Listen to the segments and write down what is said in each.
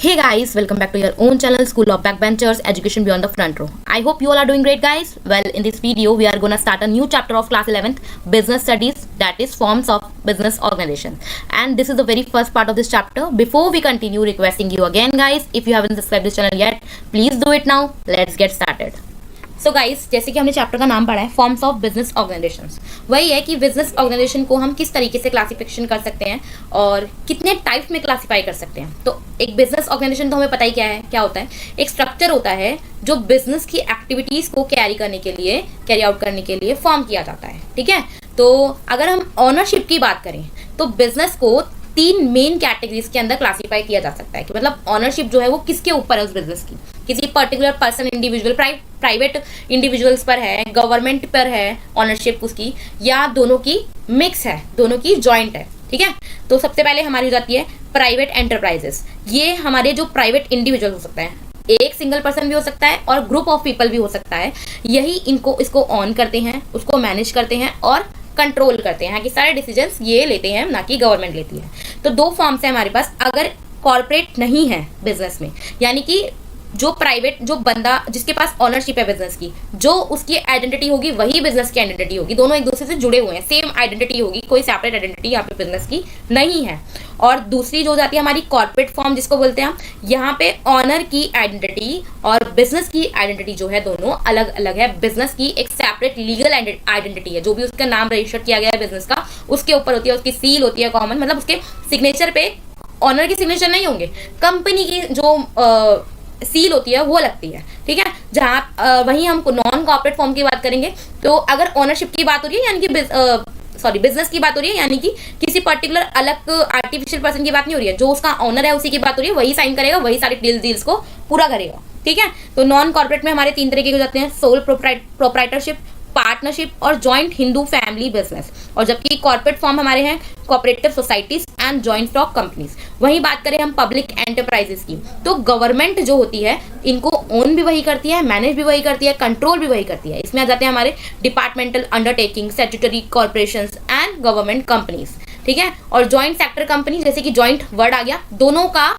Hey guys, welcome back to your own channel, School of Backbenchers, Education Beyond the Front Row. I hope you all are doing great, guys. Well, in this video, we are gonna start a new chapter of class 11th, Business Studies, that is forms of business organization. And this is the very first part of this chapter. Before we continue, requesting you again, guys, if you haven't subscribed this channel yet, please do it now. Let's get started. So guys, जैसे कि हमने chapter का नाम पढ़ा है forms of business organisations, वही है कि बिजनेस ऑर्गेनाइजेशन को हम किस तरीके से क्लासिफिकेशन कर सकते हैं और कितने टाइप में क्लासिफाई कर सकते हैं। तो एक बिजनेस ऑर्गेनाइजेशन तो हमें पता ही क्या होता है। एक स्ट्रक्चर होता है जो बिजनेस की एक्टिविटीज को कैरी आउट करने के लिए फॉर्म किया जाता है। ठीक है, तो अगर हम ऑनरशिप की बात करें तो बिजनेस को तीन मेन कैटेगरीज के अंदर क्लासिफाई किया जा सकता है कि मतलब ऑनरशिप जो है वो किसके ऊपर है उस बिजनेस की, किसी particular person individual private individuals पर है, गवर्नमेंट पर है ऑनरशिप उसकी, या दोनों की मिक्स है, दोनों की जॉइंट है। ठीक है, तो सबसे पहले हमारी हो जाती है प्राइवेट एंटरप्राइजेस। ये हमारे जो प्राइवेट इंडिविजुअल हो सकता है, एक सिंगल पर्सन भी हो सकता है और ग्रुप ऑफ पीपल भी हो सकता है, यही इसको ऑन करते हैं, उसको मैनेज करते हैं और कंट्रोल करते हैं कि सारे डिसीजंस ये लेते हैं, ना कि गवर्नमेंट लेती है। तो दो फॉर्म्स है हमारे पास। अगर कॉर्पोरेट नहीं है बिजनेस में, यानी कि जो प्राइवेट जो बंदा जिसके पास ऑनरशिप है बिजनेस की, जो उसकी आइडेंटिटी होगी वही बिजनेस की आइडेंटिटी होगी, दोनों एक दूसरे से जुड़े हुए हैं, सेम आइडेंटिटी होगी, कोई सेपरेट आइडेंटिटी यहाँ पे बिजनेस की नहीं है। और दूसरी जो हो जाती है हमारी कॉर्पोरेट फॉर्म जिसको बोलते हैं हम, यहाँ पे ऑनर की आइडेंटिटी और बिजनेस की आइडेंटिटी जो है दोनों अलग अलग है। बिजनेस की एक सेपरेट लीगल आइडेंटिटी है, जो भी उसका नाम रजिस्टर किया गया है बिजनेस का उसके ऊपर होती है, उसकी सील होती है कॉमन, मतलब उसके सिग्नेचर पे ऑनर की सिग्नेचर नहीं होंगे, कंपनी की जो सील होती है वो लगती है। ठीक है, जहाँ वहीं हम नॉन कॉर्पोरेट फॉर्म की बात करेंगे तो अगर ऑनरशिप की बात हो रही है, यानी कि बिजनेस की बात हो रही है, यानी कि किसी पर्टिकुलर अलग आर्टिफिशियल पर्सन की बात नहीं हो रही है, जो उसका ऑनर है उसी की बात हो रही है, वही साइन करेगा, वही सारी डील्स को पूरा करेगा। ठीक है, तो नॉन कॉर्पोरेट में हमारे तीन तरीके के हो जाते हैं, सोल प्रोप्राइटरशिप, पार्टनरशिप और जॉइंट हिंदू फैमिली बिजनेस। और जबकि कॉर्पोरेट फॉर्म हमारे हैं cooperative societies and joint stock companies. वहीं बात करें हम पब्लिक एंटरप्राइजेस की, तो गवर्नमेंट जो होती है इनको ओन भी वही करती है, मैनेज भी वही करती है, कंट्रोल भी वही करती है। इसमें आ जाते हैं हमारे departmental undertaking, statutory corporations and government companies. ठीक है, और जॉइंट सेक्टर कंपनी, जैसे कि जॉइंट वर्ड आ गया, दोनों का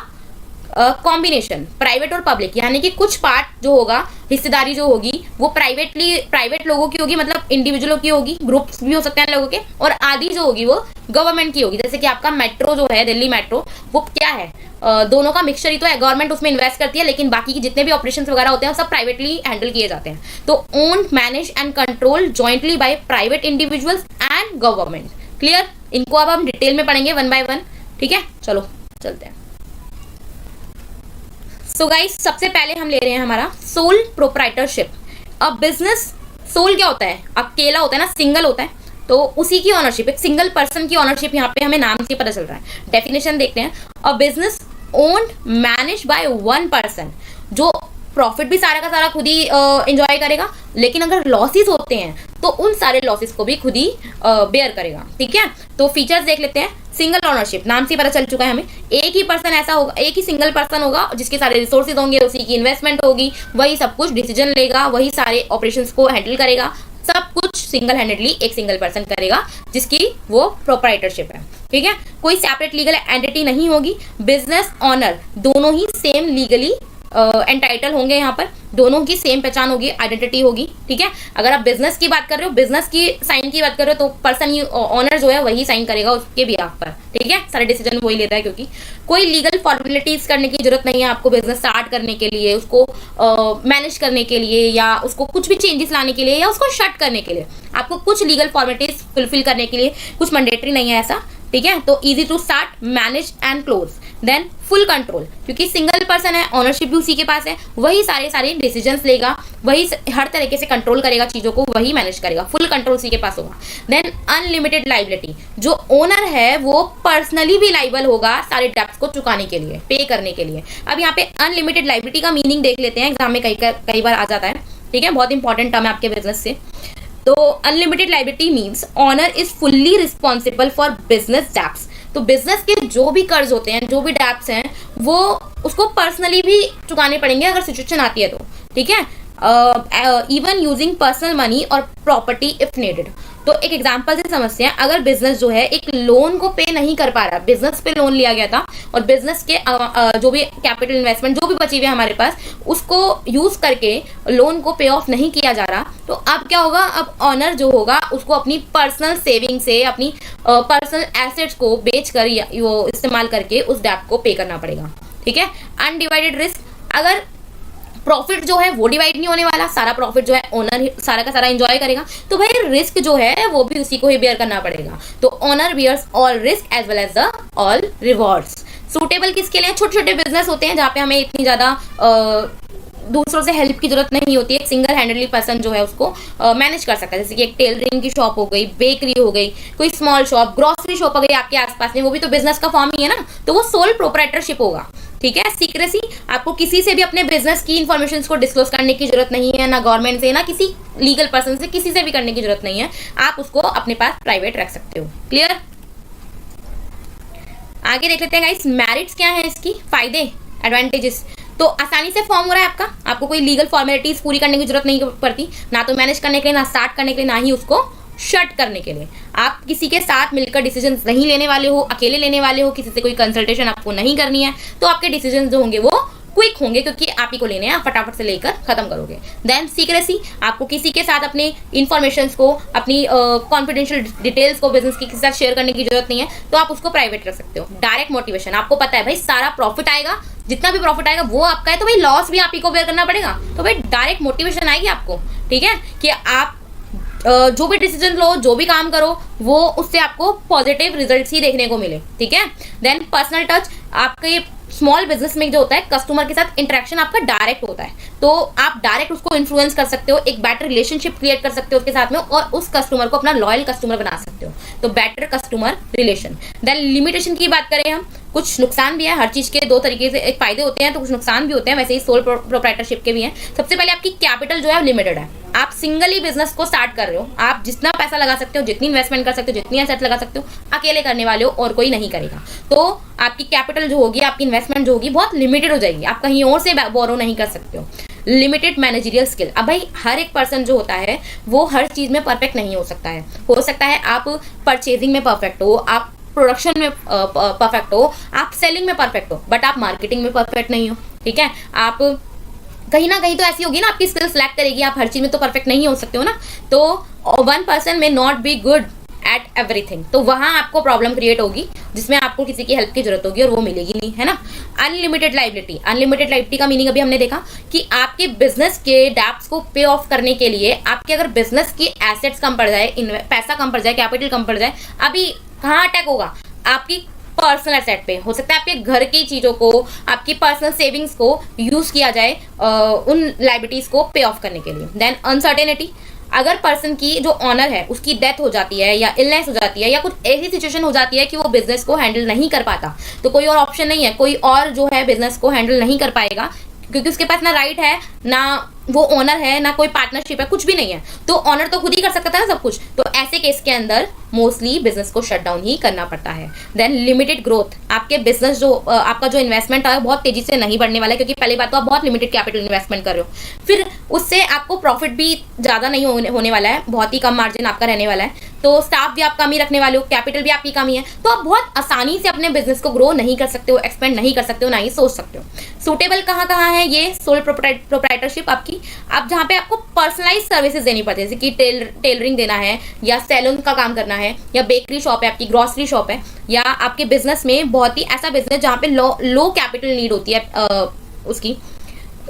कॉम्बिनेशन प्राइवेट और पब्लिक, यानी कि कुछ पार्ट जो होगा, हिस्सेदारी जो होगी वो प्राइवेट लोगों की होगी, मतलब इंडिविजुअलों की होगी, ग्रुप्स भी हो सकते हैं लोगों के, और आधी जो होगी वो गवर्नमेंट की होगी। जैसे कि आपका मेट्रो जो है, दिल्ली मेट्रो, वो क्या है, दोनों का मिक्सचर ही तो है। गवर्नमेंट उसमें इन्वेस्ट करती है, लेकिन बाकी के जितने भी ऑपरेशंस वगैरह होते हैं सब प्राइवेटली हैंडल किए जाते हैं। तो own, manage and control jointly by private individuals and government. Clear? इनको अब हम डिटेल में पढ़ेंगे वन बाय वन। ठीक है, चलो चलते हैं। सो गाइस, सबसे पहले हम ले रहे हैं हमारा सोल प्रोप्राइटरशिप। अब बिजनेस सोल क्या होता है, अकेला होता है ना, सिंगल होता है, तो उसी की ऑनरशिप, एक सिंगल पर्सन की ऑनरशिप यहाँ पे हमें नाम से पता चल रहा है। डेफिनेशन देखते हैं। A business owned manage by one person, जो प्रॉफिट भी सारा का सारा खुद ही एंजॉय करेगा, लेकिन अगर लॉसेस होते हैं तो उन सारे लॉसेस को भी खुद ही बेयर करेगा। ठीक है, तो फीचर्स देख लेते हैं। सिंगल ऑनरशिप, नाम से पता चल चुका है हमें, एक ही पर्सन ऐसा होगा, एक ही सिंगल पर्सन होगा जिसके सारे रिसोर्सेज होंगे, उसी की इन्वेस्टमेंट होगी, वही सब कुछ डिसीजन लेगा, वही सारे ऑपरेशंस को हैंडल करेगा, सब कुछ सिंगल हैंडेडली एक सिंगल पर्सन करेगा, जिसकी वो प्रोप्राइटरशिप है। ठीक है, कोई सेपरेट लीगल एंटिटी नहीं होगी। बिजनेस ऑनर दोनों ही सेम लीगली एंटाइटल होंगे, यहाँ पर दोनों की सेम पहचान होगी, आइडेंटिटी होगी। ठीक है, अगर आप बिजनेस की बात कर रहे हो, बिजनेस की साइन की बात कर रहे हो, तो पर्सन ऑनर जो है वही साइन करेगा उसके बिहाफ पर। ठीक है, सारे डिसीजन वही लेता है, क्योंकि कोई लीगल फॉर्मेलिटीज करने की जरूरत नहीं है आपको बिजनेस स्टार्ट करने के लिए, उसको मैनेज करने के लिए, या उसको कुछ भी चेंजेस लाने के लिए, या उसको शट करने के लिए। आपको कुछ लीगल फॉर्मेलिटीज फुलफिल करने के लिए कुछ मैंडेटरी नहीं है ऐसा। ठीक है, तो easy to start, manage and close. Then full control, क्योंकि सिंगल पर्सन है, ऑनरशिप भी उसी के पास है, वही सारे डिसीजंस लेगा, वही हर तरीके से कंट्रोल करेगा चीजों को, वही मैनेज करेगा, फुल कंट्रोल उसी के पास होगा। देन अनलिमिटेड लाइबिलिटी, जो ओनर है वो पर्सनली भी लाइबल होगा सारे डेब्ट्स को चुकाने के लिए, पे करने के लिए। अब यहाँ पे अनलिमिटेड लाइबिलिटी का मीनिंग देख लेते हैं, एग्जाम में कई बार आ जाता है। ठीक है, बहुत इंपॉर्टेंट टर्म है आपके बिजनेस से। तो unlimited liability means owner is fully responsible for business debts. तो बिजनेस के जो भी कर्ज होते हैं, जो भी डेब्ट्स हैं, वो उसको पर्सनली भी चुकाने पड़ेंगे अगर सिचुएशन आती है तो। ठीक है, इवन यूजिंग पर्सनल मनी और प्रॉपर्टी इफ नीडेड। तो एक एग्जांपल से समझते हैं, अगर बिजनेस जो है एक लोन को पे नहीं कर पा रहा, बिजनेस पे लोन लिया गया था और बिजनेस के जो भी कैपिटल इन्वेस्टमेंट जो भी बची हुई है हमारे पास, उसको यूज करके लोन को पे ऑफ नहीं किया जा रहा, तो अब क्या होगा, अब ऑनर जो होगा उसको अपनी पर्सनल सेविंग से, अपनी पर्सनल एसेट्स को बेच कर या वो इस्तेमाल करके उस डेट को पे करना पड़ेगा। ठीक है। अनडिवाइडेड रिस्क, अगर प्रॉफिट जो है वो डिवाइड नहीं होने वाला, सारा प्रॉफिट जो है ओनर सारा का सारा एंजॉय करेगा, तो भाई रिस्क जो है वो भी उसी को ही बेयर करना पड़ेगा। तो owner bears all risk as well as the all rewards. Suitable किसके लिए? छोटे छोटे बिजनेस होते हैं जहाँ पे हमें इतनी ज्यादा दूसरों से हेल्प की जरूरत नहीं होती है, एक सिंगल हैंडली पर्सन जो है उसको मैनेज कर सकता है। जैसे कि एक टेलरिंग की शॉप हो गई, बेकरी हो गई, कोई स्मॉल शॉप, ग्रोसरी शॉप हो गई आपके आसपास में, वो भी तो बिजनेस का फॉर्म ही है ना, तो वो सोल प्रोप्राइटरशिप होगा। ठीक है। सीक्रेसी, आपको किसी से भी अपने बिजनेस की इंफॉर्मेशन को डिस्क्लोज करने की जरूरत नहीं है, ना गवर्नमेंट से, ना किसी लीगल पर्सन से, किसी से भी करने की जरूरत नहीं है, आप उसको अपने पास प्राइवेट रख सकते हो। क्लियर? आगे देख लेते हैं गाइस, मेरिट्स क्या है इसकी, फायदे, एडवांटेजेस। तो आसानी से फॉर्म हो रहा है आपका, आपको कोई लीगल फॉर्मेलिटीज पूरी करने की जरूरत नहीं पड़ती, ना तो मैनेज करने के लिए, ना स्टार्ट करने के लिए, ना ही उसको शट करने के लिए। आप किसी के साथ मिलकर डिसीजन नहीं लेने वाले हो, अकेले लेने वाले हो, किसी से कोई कंसल्टेशन आपको नहीं करनी है, तो आपके डिसीजन जो होंगे वो क्विक होंगे, क्योंकि आप ही को लेने हैं, आप फटाफट से लेकर खत्म करोगे। देन सीक्रेसी, आपको किसी के साथ अपने इंफॉर्मेशन को, अपनी कॉन्फिडेंशियल डिटेल्स को बिजनेस की किसी के साथ शेयर करने की जरूरत नहीं है, तो आप उसको प्राइवेट रख सकते हो। डायरेक्ट मोटिवेशन, आपको पता है भाई सारा प्रॉफिट आएगा, जितना भी प्रॉफिट आएगा वो आपका है, तो भाई लॉस भी आप ही को बेयर करना पड़ेगा, तो भाई डायरेक्ट मोटिवेशन आएगी आपको। ठीक है, कि आप जो भी डिसीजन लो, जो भी काम करो, वो उससे आपको पॉजिटिव रिजल्ट्स ही देखने को मिले। ठीक है। देन पर्सनल टच, आपके स्मॉल बिजनेस में जो होता है, कस्टमर के साथ इंटरेक्शन आपका डायरेक्ट होता है, तो आप डायरेक्ट उसको इन्फ्लुएंस कर सकते हो, एक बेटर रिलेशनशिप क्रिएट कर सकते हो उसके साथ में, और उस कस्टमर को अपना लॉयल कस्टमर बना सकते हो, तो better customer relation. Then limitation की बात करें हम, कुछ नुकसान भी है, हर चीज के दो तरीके से एक फायदे होते हैं तो कुछ नुकसान भी होते हैं, वैसे ही सोल प्रोप्राइटरशिप के भी हैं। सबसे पहले आपकी कैपिटल जो है लिमिटेड है, आप सिंगली बिजनेस को स्टार्ट कर रहे हो, आप जितना पैसा लगा सकते हो, जितनी इन्वेस्टमेंट कर सकते हो, जितनी एसेट लगा सकते हो, अकेले करने वाले हो और कोई नहीं करेगा, तो आपकी कैपिटल जो होगी, आपकी इन्वेस्टमेंट जो होगी बहुत लिमिटेड हो जाएगी, आप कहीं और से बोरो नहीं कर सकते हो। लिमिटेड मैनेजरियल स्किल, अब भाई हर एक पर्सन जो होता है वो हर चीज में परफेक्ट नहीं हो सकता है। हो सकता है आप परचेजिंग में परफेक्ट हो, आप प्रोडक्शन में परफेक्ट हो, आप सेलिंग में परफेक्ट हो, बट आप मार्केटिंग में परफेक्ट नहीं हो। ठीक है। आप कहीं ना कहीं तो ऐसी होगी ना, आपकी स्किल्स लैक करेगी, आप हर चीज में तो परफेक्ट नहीं हो सकते हो ना, तो वन पर्सन में not be good at everything, तो वहां आपको प्रॉब्लम क्रिएट होगी, जिसमें आपको किसी की हेल्प की जरूरत होगी और वो मिलेगी नहीं, है ना। अनलिमिटेड लाइबिलिटी, अनलिमिटेड लाइबिलिटी का मीनिंग अभी हमने देखा कि आपके बिजनेस के डेब्ट्स को पे ऑफ करने के लिए आपके अगर बिजनेस की एसेट्स कम पड़ जाए, पैसा कम पड़ जाए, कैपिटल कम पड़ जाए, अभी कहाँ अटैक होगा, आपकी पर्सनल एसेट पे हो सकता है, आपके घर की चीजों को, आपकी पर्सनल सेविंग्स को यूज किया जाए उन लाइबिलिटीज को पे ऑफ करने के लिए। देन अनसर्टेनिटी, अगर पर्सन की जो ऑनर है उसकी डेथ हो जाती है या इलनेस हो जाती है या कुछ ऐसी सिचुएशन हो जाती है कि वो बिजनेस को हैंडल नहीं कर पाता, तो कोई और ऑप्शन नहीं है, कोई और जो है बिजनेस को हैंडल नहीं कर पाएगा, क्योंकि उसके पास ना राइट है, ना वो ओनर है, ना कोई पार्टनरशिप है, कुछ भी नहीं है, तो ऑनर तो खुद ही कर सकता था ना सब कुछ, तो ऐसे केस के अंदर मोस्टली बिजनेस को शट डाउन ही करना पड़ता है। देन लिमिटेड ग्रोथ, आपके बिजनेस जो आपका जो इन्वेस्टमेंट है बहुत तेजी से नहीं बढ़ने वाला है, क्योंकि पहली बात तो आप बहुत लिमिटेड कैपिटल इन्वेस्टमेंट कर रहे हो, फिर उससे आपको प्रॉफिट भी ज्यादा नहीं होने वाला है, बहुत ही कम मार्जिन आपका रहने वाला है, तो स्टाफ भी आप कम ही रखने वाले हो, कैपिटल भी आपकी कमी है, तो आप बहुत आसानी से अपने बिजनेस को ग्रो नहीं कर सकते हो, एक्सपेंड नहीं कर सकते हो, ना ही सोच सकते हो। सूटेबल कहाँ कहाँ है ये सोल प्रोप्राइटरशिप आपकी, आप जहाँ पे आपको पर्सनलाइज सर्विसेज देनी पड़ती है, जैसे कि टेलरिंग देना है, या सैलून का काम करना है, या बेकरी शॉप है आपकी, ग्रोसरी शॉप है, या आपके बिजनेस में बहुत ही ऐसा बिजनेस जहाँ पे लो कैपिटल नीड होती है उसकी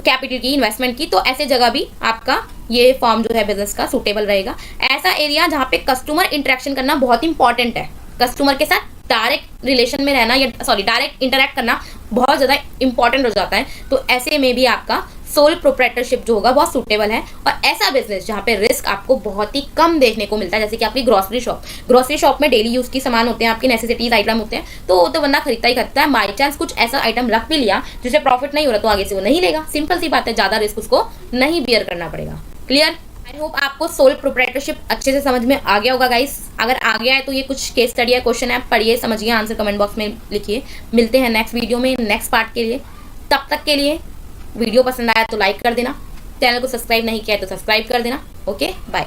कैपिटल की, इन्वेस्टमेंट की, तो ऐसे जगह भी आपका ये फॉर्म जो है बिजनेस का सूटेबल रहेगा। ऐसा एरिया जहाँ पे कस्टमर इंटरेक्शन करना बहुत इंपॉर्टेंट है, कस्टमर के साथ डायरेक्ट रिलेशन में रहना, या डायरेक्ट इंटरेक्ट करना बहुत ज़्यादा इंपॉर्टेंट हो जाता है, तो ऐसे में भी आपका सोल प्रोप्राइटरशिप जो होगा बहुत सूटेबल है। और ऐसा बिजनेस जहाँ पे रिस्क आपको बहुत ही कम देखने को मिलता है, जैसे कि आपकी ग्रोसरी शॉप में डेली यूज की सामान होते हैं, आपकी नेसेसिटीज आइटम होते हैं, तो वो तो बंदा खरीदता ही खरीदता है, बाई चांस कुछ ऐसा आइटम रख भी लिया जिससे प्रॉफिट नहीं हो रहा, तो आगे से वो नहीं लेगा, सिंपल सी बात है, ज्यादा रिस्क उसको नहीं बियर करना पड़ेगा। क्लियर? आई होप आपको सोल प्रोप्राइटरशिप अच्छे से समझ में आ गया होगा गाइस। अगर आ गया है तो ये कुछ केस स्टडी है, क्वेश्चन है, पढ़िए, समझिए, आंसर कमेंट बॉक्स में लिखिए। मिलते हैं नेक्स्ट वीडियो में नेक्स्ट पार्ट के लिए, तब तक के लिए वीडियो पसंद आया तो लाइक कर देना, चैनल को सब्सक्राइब नहीं किया तो सब्सक्राइब कर देना। Okay, bye.